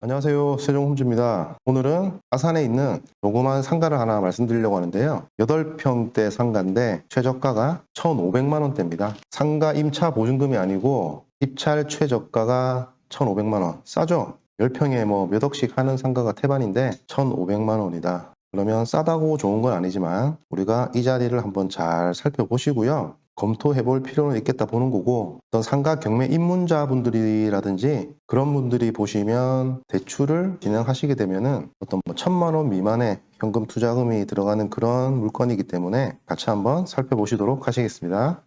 안녕하세요. 세종홈즈입니다. 오늘은 아산에 있는 조그만 상가를 하나 말씀드리려고 하는데요. 8평대 상가인데 최저가가 1,500만 원대입니다. 상가 임차 보증금이 아니고 입찰 최저가가 1,500만 원. 싸죠? 10평에 뭐 몇 억씩 하는 상가가 태반인데 1,500만 원이다. 그러면 싸다고 좋은 건 아니지만 우리가 이 자리를 한번 잘 살펴보시고요. 검토해 볼 필요는 있겠다 보는 거고, 어떤 상가 경매 입문자분들이라든지 그런 분들이 보시면 대출을 진행하시게 되면은 어떤 뭐 1,000만 원 미만의 현금 투자금이 들어가는 그런 물건이기 때문에 같이 한번 살펴보시도록 하시겠습니다.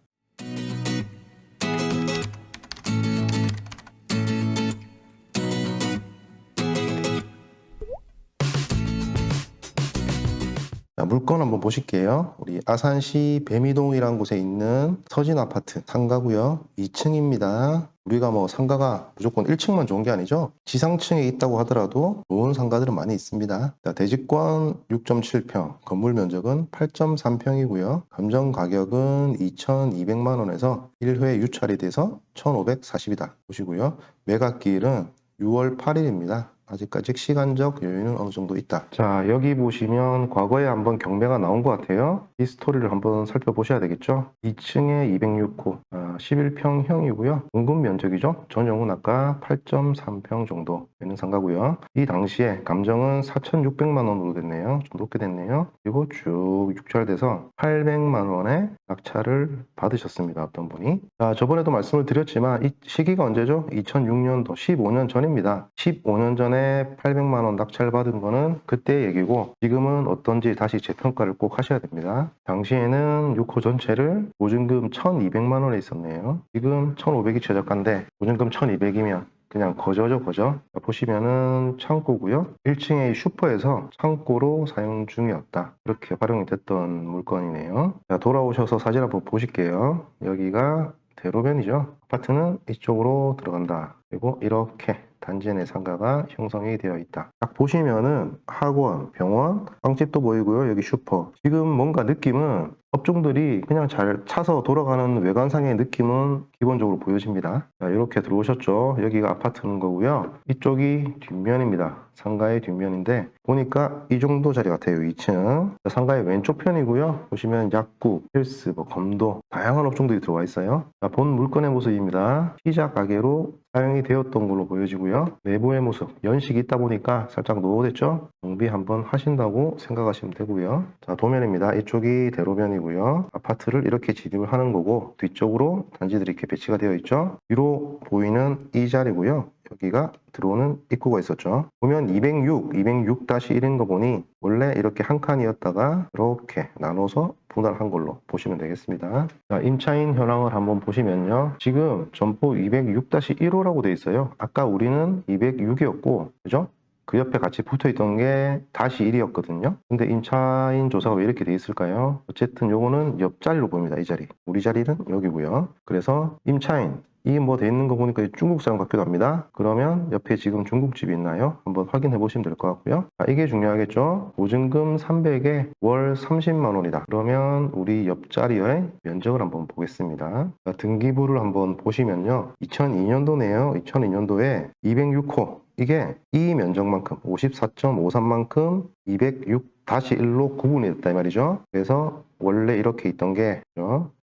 자, 물건 한번 보실게요. 우리 아산시 배미동이라는 곳에 있는 서진 아파트 상가고요. 2층입니다. 우리가 뭐 상가가 무조건 1층만 좋은 게 아니죠. 지상층에 있다고 하더라도 좋은 상가들은 많이 있습니다. 자, 대지권 6.7평, 건물 면적은 8.3평이고요. 감정 가격은 2,200만 원에서 1회 유찰이 돼서 1,540이다. 보시고요. 매각기일은 6월 8일입니다. 아직까지 시간적 여유는 어느 정도 있다. 자, 여기 보시면 과거에 한번 경매가 나온 것 같아요. 이 스토리를 한번 살펴보셔야 되겠죠. 2층에 206호, 11평형이고요. 공급 면적이죠. 전용은 아까 8.3평 정도 되는 상가고요. 이 당시에 감정은 4,600만 원으로 됐네요. 좀 높게 됐네요. 그리고 쭉 육찰돼서 800만 원의 낙찰을 받으셨습니다. 어떤 분이. 자, 저번에도 말씀을 드렸지만 이 시기가 언제죠? 2006년도 15년 전입니다. 15년 전에 800만 원 낙찰 받은 거는 그때 얘기고, 지금은 어떤지 다시 재평가를 꼭 하셔야 됩니다. 당시에는 6호 전체를 보증금 1,200만 원에 있었네요. 지금 1,500이 최저가인데 보증금 1,200이면 그냥 거저죠, 거저. 보시면은 창고고요. 1층의 슈퍼에서 창고로 사용 중이었다. 이렇게 활용이 됐던 물건이네요. 자, 돌아오셔서 사진 한번 보실게요. 여기가 대로변이죠. 아파트는 이쪽으로 들어간다. 그리고 이렇게 단지 내 상가가 형성이 되어 있다. 딱 보시면은 학원, 병원, 빵집도 보이고요. 여기 슈퍼. 지금 뭔가 느낌은 업종들이 그냥 잘 차서 돌아가는 외관상의 느낌은 기본적으로 보여집니다. 자, 이렇게 들어오셨죠. 여기가 아파트는 거고요. 이쪽이 뒷면입니다. 상가의 뒷면인데 보니까 이 정도 자리 같아요. 2층. 자, 상가의 왼쪽 편이고요. 보시면 약국, 헬스, 뭐 검도 다양한 업종들이 들어와 있어요. 자, 본 물건의 모습입니다. 피자 가게로 사용이 되었던 걸로 보여지고요. 내부의 모습, 연식이 있다 보니까 살짝 노후됐죠? 정비 한번 하신다고 생각하시면 되고요. 자, 도면입니다. 이쪽이 대로변이고요. 아파트를 이렇게 진입을 하는 거고, 뒤쪽으로 단지들이 이렇게 배치가 되어 있죠. 위로 보이는 이 자리고요. 여기가 들어오는 입구가 있었죠. 보면 206-1인 거 보니 원래 이렇게 한 칸이었다가 이렇게 나눠서 분할한 걸로 보시면 되겠습니다. 자, 임차인 현황을 한번 보시면요. 지금 점포 206-1호라고 되어 있어요. 아까 우리는 206이었고, 그죠? 그 옆에 같이 붙어 있던 게 다시 1이었거든요. 근데 임차인 조사가 왜 이렇게 돼 있을까요? 어쨌든 요거는 옆자리로 보입니다. 이 자리. 우리 자리는 여기고요. 그래서 임차인 이 뭐 돼 있는 거 보니까 중국 사람 같기도 합니다. 그러면 옆에 지금 중국집이 있나요? 한번 확인해 보시면 될 것 같고요. 자, 이게 중요하겠죠? 보증금 300에 월 30만 원이다. 그러면 우리 옆자리의 면적을 한번 보겠습니다. 자, 등기부를 한번 보시면요. 2002년도네요. 2002년도에 206호 이게 이 면적만큼 54.53만큼 206-1로 구분이 됐다 이 말이죠. 그래서 원래 이렇게 있던 게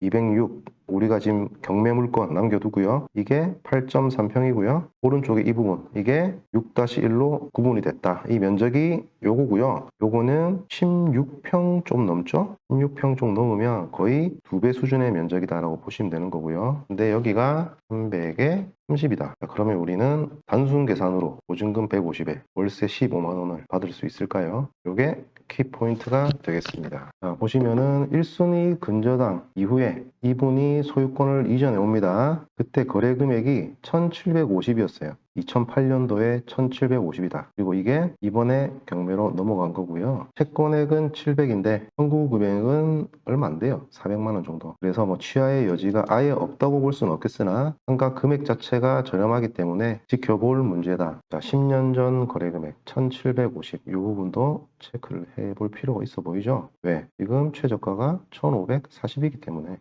206 우리가 지금 경매 물건 남겨두고요. 이게 8.3평이고요. 오른쪽에 이 부분 이게 6-1로 구분이 됐다. 이 면적이 요거고요. 요거는 16평 좀 넘죠? 16평 좀 넘으면 거의 2배 수준의 면적이다라고 보시면 되는 거고요. 근데 여기가 300에 30이다. 그러면 우리는 단순 계산으로 보증금 150에 월세 15만 원을 받을 수 있을까요? 요게 키포인트가 되겠습니다. 자, 보시면은 1순위 근저당 이후에 이분이 소유권을 이전해 옵니다. 그때 거래 금액이 1,750이었어요. 2008년도에 1,750이다. 그리고 이게 이번에 경매로 넘어간 거고요. 채권액은 700인데 청구 금액은 얼마 안 돼요. 400만 원 정도. 그래서 뭐 취하의 여지가 아예 없다고 볼 수는 없겠으나 상가 금액 자체가 저렴하기 때문에 지켜볼 문제다. 자, 10년 전 거래 금액 1,750. 이 부분도 체크를 해볼 필요가 있어 보이죠? 왜? 지금 최저가가 1,540이기 때문에.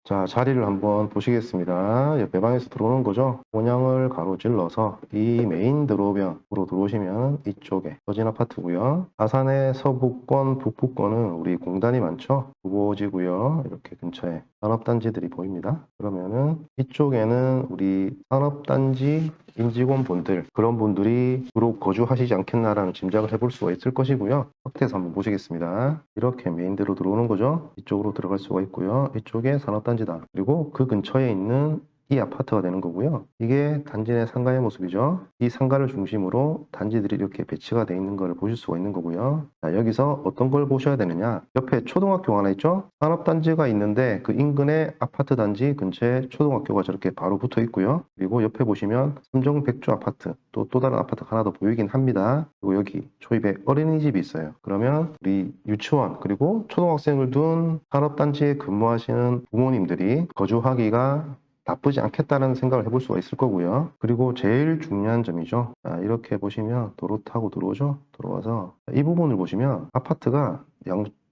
자, 자리를 한번 보시겠습니다. 옆에 방에서 들어오는 거죠. 본향을 가로질러서 이 메인 드로변으로 들어오시면 이쪽에 서진 아파트고요. 아산의 서북권, 북부권은 우리 공단이 많죠. 부보지고요. 이렇게 근처에 산업단지들이 보입니다. 그러면은 이쪽에는 우리 산업단지 임직원분들, 그런 분들이 주로 거주하시지 않겠나라는 짐작을 해볼 수가 있을 것이고요. 확대해서 한번 보시겠습니다. 이렇게 메인대로 들어오는 거죠. 이쪽으로 들어갈 수가 있고요. 이쪽에 산업단지다. 그리고 그 근처에 있는 이 아파트가 되는 거고요. 이게 단지 내 상가의 모습이죠. 이 상가를 중심으로 단지들이 이렇게 배치가 되어 있는 걸 보실 수가 있는 거고요. 자, 여기서 어떤 걸 보셔야 되느냐. 옆에 초등학교가 하나 있죠. 산업단지가 있는데 그 인근에 아파트 단지 근처에 초등학교가 저렇게 바로 붙어 있고요. 그리고 옆에 보시면 삼정백조 아파트, 또 다른 아파트가 하나 더 보이긴 합니다. 그리고 여기 초입에 어린이집이 있어요. 그러면 우리 유치원 그리고 초등학생을 둔 산업단지에 근무하시는 부모님들이 거주하기가 나쁘지 않겠다는 생각을 해볼 수가 있을 거고요. 그리고 제일 중요한 점이죠. 자, 이렇게 보시면 도로 타고 들어오죠. 들어와서 이 부분을 보시면 아파트가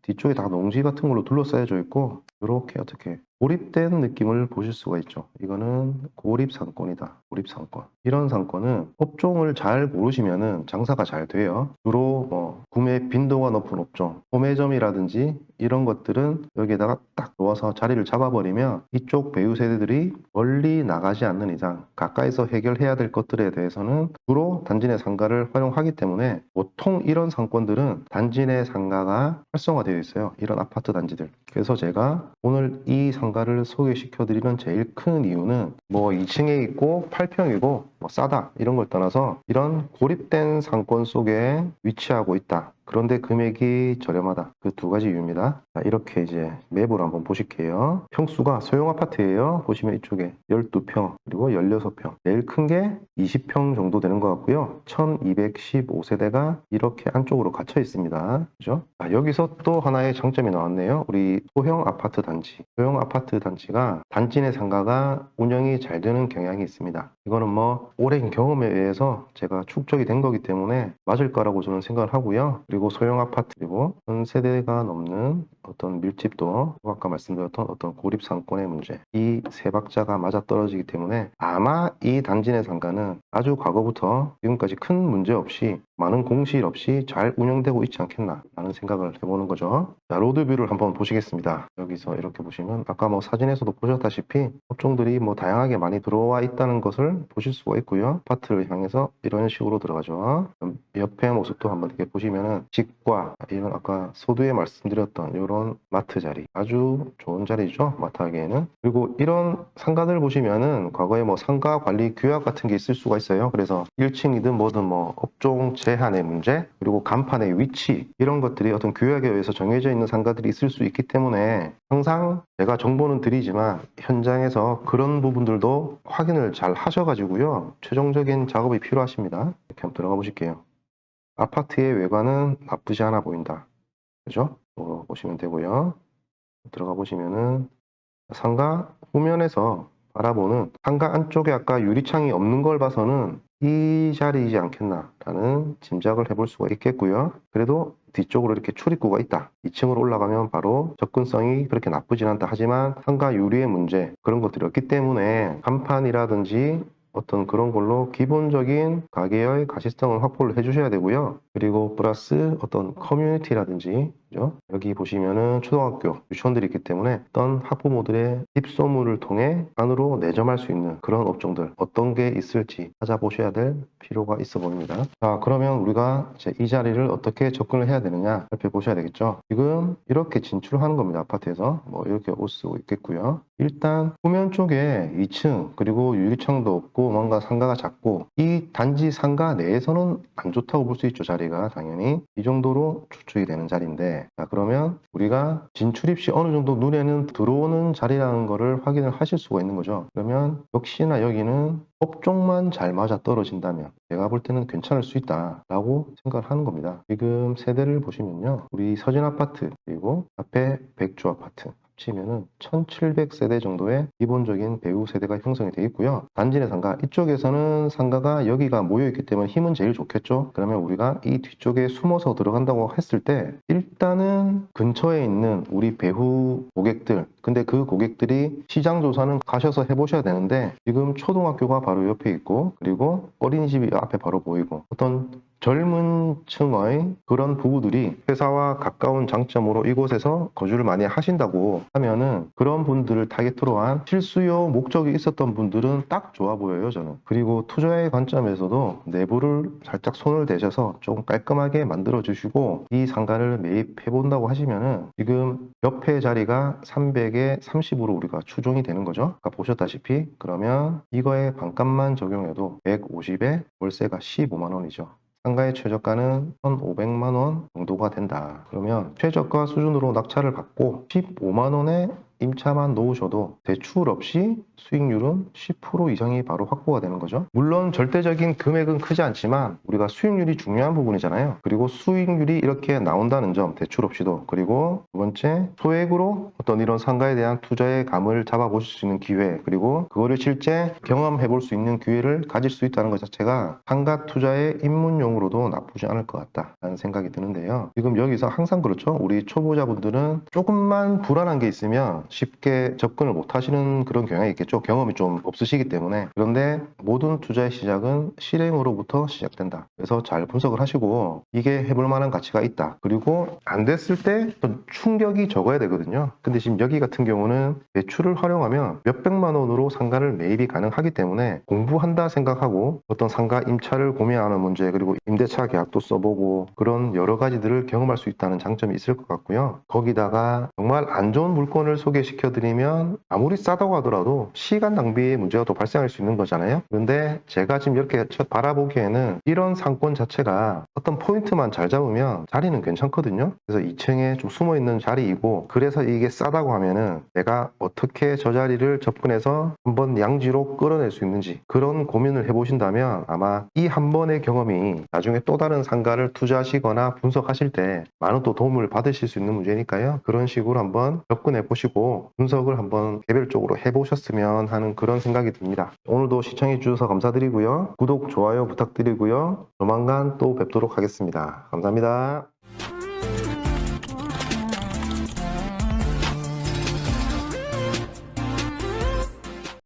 뒤쪽에 다 농지 같은 걸로 둘러싸여져 있고 이렇게 어떻게 고립된 느낌을 보실 수가 있죠. 이거는 고립상권이다. 고립상권. 이런 상권은 업종을 잘 고르시면은 장사가 잘 돼요. 주로 뭐 구매 빈도가 높은 업종, 소매점이라든지 이런 것들은 여기에다가 딱 놓아서 자리를 잡아버리면 이쪽 배우 세대들이 멀리 나가지 않는 이상 가까이서 해결해야 될 것들에 대해서는 주로 단지 내 상가를 활용하기 때문에 보통 이런 상권들은 단지 내 상가가 활성화되어 있어요. 이런 아파트 단지들. 그래서 제가 오늘 이 상가를 소개시켜 드리는 제일 큰 이유는 뭐 2층에 있고 8평이고 뭐 싸다 이런 걸 떠나서 이런 고립된 상권 속에 위치하고 있다. 그런데 금액이 저렴하다. 그 두 가지 이유입니다. 자, 이렇게 이제 맵으로 한번 보실게요. 평수가 소형 아파트예요. 보시면 이쪽에 12평 그리고 16평. 제일 큰 게 20평 정도 되는 것 같고요. 1215세대가 이렇게 안쪽으로 갇혀 있습니다. 그죠? 자, 여기서 또 하나의 장점이 나왔네요. 우리 소형 아파트 단지. 소형 아파트 단지가 단지 내 상가가 운영이 잘 되는 경향이 있습니다. 이거는 뭐 오랜 경험에 의해서 제가 축적이 된 거기 때문에 맞을 거라고 저는 생각을 하고요. 그리고 소형 아파트 그리고 전 세대가 넘는 어떤 밀집도, 아까 말씀드렸던 어떤 고립 상권의 문제, 이 세 박자가 맞아떨어지기 때문에 아마 이 단지 내 상가는 아주 과거부터 지금까지 큰 문제 없이 많은 공실 없이 잘 운영되고 있지 않겠나 라는 생각을 해보는 거죠. 자, 로드뷰를 한번 보시겠습니다. 여기서 이렇게 보시면 아까 뭐 사진에서도 보셨다시피 업종들이 뭐 다양하게 많이 들어와 있다는 것을 보실 수가 있고요. 아파트를 향해서 이런 식으로 들어가죠. 옆에 모습도 한번 이렇게 보시면은 직과 이런 아까 소두에 말씀드렸던 이런 마트 자리, 아주 좋은 자리죠. 마트하기에는. 그리고 이런 상가들 보시면은 과거에 뭐 상가 관리 규약 같은 게 있을 수가 있어요. 그래서 1층이든 뭐든 뭐 업종 제한의 문제, 그리고 간판의 위치, 이런 것들이 어떤 규약에 의해서 정해져 있는 상가들이 있을 수 있기 때문에 항상 제가 정보는 드리지만 현장에서 그런 부분들도 확인을 잘 하셔가지고요. 최종적인 작업이 필요하십니다. 이렇게 한번 들어가 보실게요. 아파트의 외관은 나쁘지 않아 보인다. 그죠? 보시면 되고요. 들어가 보시면은 상가 후면에서 바라보는 상가 안쪽에 아까 유리창이 없는 걸 봐서는 이 자리이지 않겠나라는 짐작을 해볼 수가 있겠고요. 그래도 뒤쪽으로 이렇게 출입구가 있다. 2층으로 올라가면 바로 접근성이 그렇게 나쁘진 않다. 하지만 상가 유리의 문제 그런 것들이 없기 때문에 간판이라든지 어떤 그런 걸로 기본적인 가게의 가시성을 확보를 해주셔야 되고요. 그리고 플러스 어떤 커뮤니티라든지, 그죠? 여기 보시면은 초등학교 유치원들이 있기 때문에 어떤 학부모들의 입소문을 통해 안으로 내점할 수 있는 그런 업종들 어떤 게 있을지 찾아보셔야 될 필요가 있어 보입니다. 자, 그러면 우리가 이제 이 자리를 어떻게 접근을 해야 되느냐 살펴보셔야 되겠죠. 지금 이렇게 진출하는 겁니다. 아파트에서 뭐 이렇게 옷 쓰고 있겠고요. 일단 후면 쪽에 2층 그리고 유리창도 없고 뭔가 상가가 작고 이 단지 상가 내에서는 안 좋다고 볼 수 있죠. 자리가 당연히 이 정도로 추측이 되는 자리인데, 자, 그러면 우리가 진출입 시 어느 정도 눈에는 들어오는 자리라는 거를 확인을 하실 수가 있는 거죠. 그러면 역시나 여기는 업종만 잘 맞아 떨어진다면 제가 볼 때는 괜찮을 수 있다라고 생각을 하는 겁니다. 지금 세대를 보시면요. 우리 서진 아파트 그리고 앞에 백조 아파트 합치면은 1700세대 정도의 기본적인 배후 세대가 형성이 되어 있고요. 단지 내 상가, 이쪽에서는 상가가 여기가 모여있기 때문에 힘은 제일 좋겠죠. 그러면 우리가 이 뒤쪽에 숨어서 들어간다고 했을 때 일단은 근처에 있는 우리 배후 고객들, 근데 그 고객들이 시장 조사는 가셔서 해보셔야 되는데 지금 초등학교가 바로 옆에 있고 그리고 어린이집이 앞에 바로 보이고 어떤 젊은 층의 그런 부부들이 회사와 가까운 장점으로 이곳에서 거주를 많이 하신다고 하면은 그런 분들을 타겟으로 한 실수요 목적이 있었던 분들은 딱 좋아 보여요, 저는. 그리고 투자의 관점에서도 내부를 살짝 손을 대셔서 조금 깔끔하게 만들어 주시고 이 상가를 매입해 본다고 하시면은 지금 옆에 자리가 300에 30으로 우리가 추정이 되는 거죠. 아까 보셨다시피 그러면 이거에 반값만 적용해도 150에 월세가 15만 원이죠. 상가의 최저가는 1,500만 원 정도가 된다. 그러면 최저가 수준으로 낙찰을 받고 15만 원에 임차만 놓으셔도 대출 없이 수익률은 10% 이상이 바로 확보가 되는 거죠. 물론 절대적인 금액은 크지 않지만 우리가 수익률이 중요한 부분이잖아요. 그리고 수익률이 이렇게 나온다는 점, 대출 없이도. 그리고 두 번째, 소액으로 어떤 이런 상가에 대한 투자의 감을 잡아보실 수 있는 기회, 그리고 그거를 실제 경험해 볼 수 있는 기회를 가질 수 있다는 것 자체가 상가 투자의 입문용으로도 나쁘지 않을 것 같다라는 생각이 드는데요. 지금 여기서 항상 그렇죠. 우리 초보자분들은 조금만 불안한 게 있으면 쉽게 접근을 못 하시는 그런 경향이 있겠죠. 경험이 좀 없으시기 때문에. 그런데 모든 투자의 시작은 실행으로부터 시작된다. 그래서 잘 분석을 하시고 이게 해볼 만한 가치가 있다. 그리고 안 됐을 때 충격이 적어야 되거든요. 근데 지금 여기 같은 경우는 대출을 활용하면 몇백만 원으로 상가를 매입이 가능하기 때문에 공부한다 생각하고 어떤 상가 임차를 고민하는 문제, 그리고 임대차 계약도 써보고 그런 여러 가지들을 경험할 수 있다는 장점이 있을 것 같고요. 거기다가 정말 안 좋은 물건을 소개시켜드리면 아무리 싸다고 하더라도 시간 낭비의 문제가 또 발생할 수 있는 거잖아요. 그런데 제가 지금 이렇게 바라보기에는 이런 상권 자체가 어떤 포인트만 잘 잡으면 자리는 괜찮거든요. 그래서 2층에 좀 숨어있는 자리이고 그래서 이게 싸다고 하면은 내가 어떻게 저 자리를 접근해서 한번 양지로 끌어낼 수 있는지 그런 고민을 해보신다면 아마 이 한 번의 경험이 나중에 또 다른 상가를 투자하시거나 분석하실 때 많은 또 도움을 받으실 수 있는 문제니까요. 그런 식으로 한번 접근해 보시고 분석을 한번 개별적으로 해보셨으면 하는 그런 생각이 듭니다. 오늘도 시청해 주셔서 감사드리고요. 구독, 좋아요 부탁드리고요. 조만간 또 뵙도록 하겠습니다. 감사합니다.